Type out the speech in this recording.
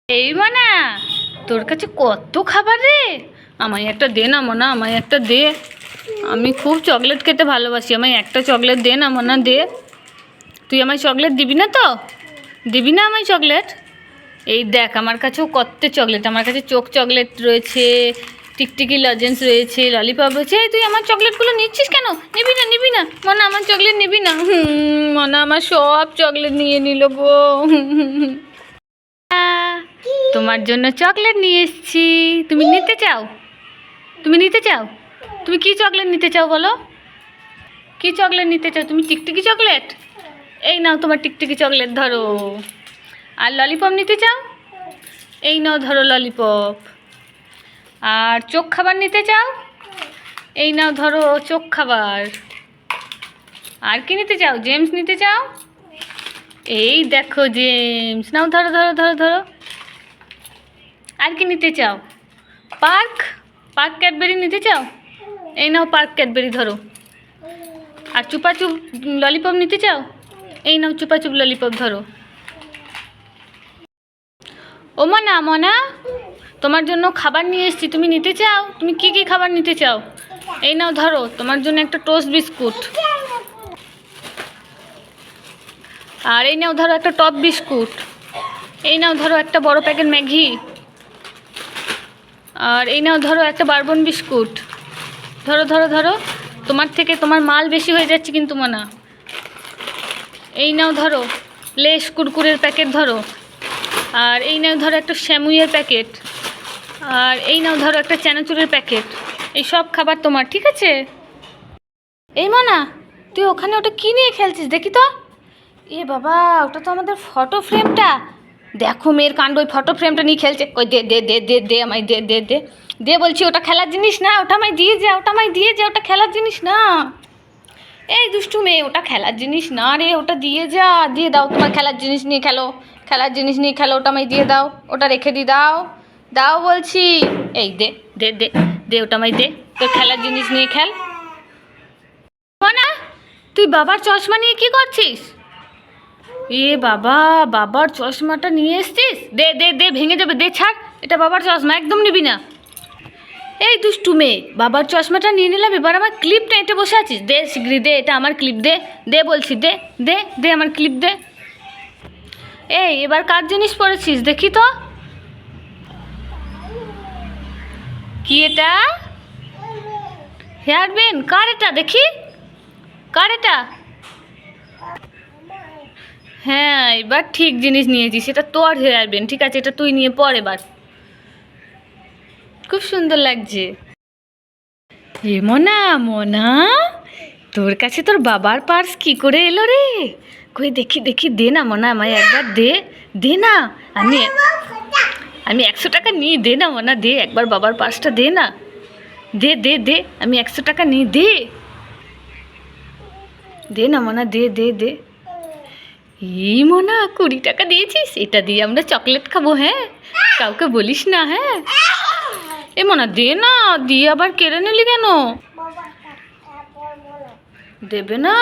এই মানা, তোর কাছে কত খাবার রে। আমায় একটা দে না মনা, আমায় একটা দে। আমি খুব চকলেট খেতে ভালোবাসি, আমায় একটা চকলেট দে না মনা, দে। তুই আমায় চকলেট দিবি না তো? দিবি না আমায় চকলেট? এই দেখ আমার কাছেও কত চকলেট, আমার কাছে চোখ চকলেট রয়েছে, টিকটিকি লজেন্স রয়েছে, ললিপপ রয়েছে। এই তুই আমার চকলেটগুলো নিচ্ছিস কেন? নিবি না, নিবি না মনা, আমার চকলেট নিবি না? মনা আমার সব চকলেট নিয়ে নিল গো। তোমার জন্য চকলেট নিয়ে এসেছি, তুমি নিতে চাও? তুমি নিতে চাও? তুমি কি চকলেট নিতে চাও বলো? কি চকলেট নিতে চাও তুমি? টিকটিকি চকলেট? এই নাও তোমার টিকটিকি চকলেট, ধরো। আর ললিপপ নিতে চাও? এই নাও ধরো ললিপপ। আর চোখ খাবার নিতে চাও? এই নাও ধরো চোখ খাবার। আর কি নিতে চাও? জেমস নিতে চাও? এই দেখো জেমস, নাও ধরো ধরো ধরো ধরো। আর কি নিতে চাও? পার্ক পার্ক ক্যাডবেরি নিতে চাও? এই নাও পার্ক ক্যাডবেরি, ধরো। আর চুপাচুপ ললিপপ নিতে চাও? এই নাও চুপাচুপ ললিপপ, ধরো। ও মনা, মনা তোমার জন্য খাবার নিয়ে এসেছি, তুমি নিতে চাও? তুমি কি কি খাবার নিতে চাও? এই নাও ধরো, তোমার জন্য একটা টোস্ট বিস্কুট। আর এই নাও ধরো একটা টপ বিস্কুট। এই নাও ধরো একটা বড় প্যাকেট ম্যাগি। আর এই নাও ধরো একটা বারবন বিস্কুট। ধরো ধরো ধরো, তোমার থেকে তোমার মাল বেশি হয়ে যাচ্ছে কিন্তু মনা। এই নাও ধরো লেস কুরকুরের প্যাকেট, ধরো। আর এই নাও ধরো একটা শ্যামুইয়ের প্যাকেট। আর এই নাও ধরো একটা চানাচুরের প্যাকেট। এই সব খাবার তোমার, ঠিক আছে? এই মনা, তুই ওখানে ওটা কী নিয়ে খেলছিস দেখি তো? এ বাবা, ওটা তো আমাদের ফটো ফ্রেমটা। দেখো মেয়ের কাণ্ড, ওই ফটো ফ্রেমটা নিয়ে খেলছে। কই দে দে দে দে দে আমায়, দে দে দে দে বলছি। ওটা খেলার জিনিস না, ওটা আমায় দিয়ে যা, ওটা আমায় দিয়ে যা, ওটা খেলার জিনিস না। এই দুষ্টু মেয়ে, ওটা খেলার জিনিস না রে, ওটা দিয়ে যা, দিয়ে দাও। তোমার খেলার জিনিস নিয়ে খেলো, খেলার জিনিস নিয়ে খেলো, ওটা আমায় দিয়ে দাও, ওটা রেখে দি, দাও দাও বলছি। এই দে দে দে দে, ওটা আমায় দে, তোর খেলার জিনিস নিয়ে খেল। না, তুই বাবার চশমা নিয়ে কি করছিস? এ বাবা, বাবার চশমাটা নিয়ে এসছিস? দে দে দে, ভেঙে যাবে, দে, ছাড়। এটা বাবার চশমা, একদম নিবি না। এই দুষ্টু মেয়ে, বাবার চশমাটা নিয়ে নিলাম, এবার আমার ক্লিপটা এঁটে বসে আছিস। দে শিগগিরি দে, এটা আমার ক্লিপ, দে দে বলছি, দে দে দে আমার ক্লিপ দে। এই এবার কার জিনিস পড়েছিস দেখি তো? কি এটা? Hair Ben? কার এটা দেখি, কার এটা? হ্যাঁ, এবার ঠিক জিনিস নিয়েছিস, এটা তোর হেয়ার বেন, ঠিক আছে, এটা তুই নিয়ে পর এবার। খুব সুন্দর লাগছে। এ মনা, মনা তোর কাছে তোর বাবার পার্স কি করে এলো রে? কই দেখি দেখি, দে না মনা, আমায় একবার দে, দে না। আমি আমি 100 টাকা নিই, দে না মনা, দে একবার বাবার পার্সটা দে না, দে দে দে, আমি 100 টাকা নিই, দে দে না মনা, দে দে দে। এই মনা, 20 টাকা দিয়েছিস, এটা দিয়ে আমরা চকলেট খাবো, হ্যাঁ? কাউকে বলিস না, হ্যাঁ? এ মনা দে না, দিয়ে আবার কেড়ে নিলি কেন? দেবে না?